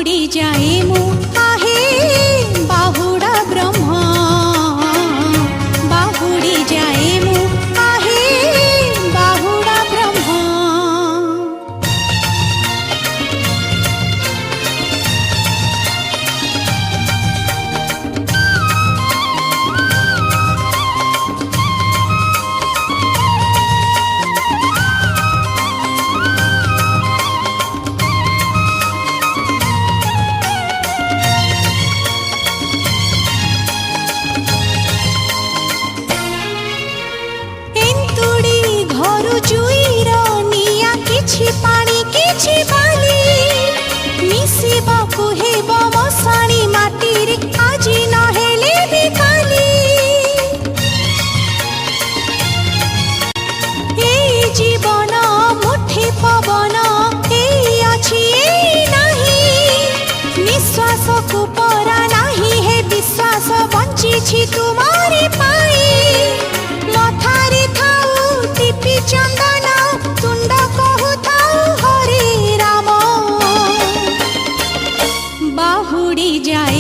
बाहुड़ी जाए मु आहे बाहुड़ा ब्रह्मा बाहुड़ी जाए मु आहे बाहुड़ा ब्रह्मा। पानी किछि बाली मिसिबाकु हेब मसाणी माटी रे आजी न हेले भी काली ए जीवन मुठे पवन ए अछि ए नाही निश्वास को परा नाही हे विश्वास बंची छी तुम्हारे पाई मथारे थाउ टिपी चंदन तुंड कहु हरे राम बाहुड़ी जाए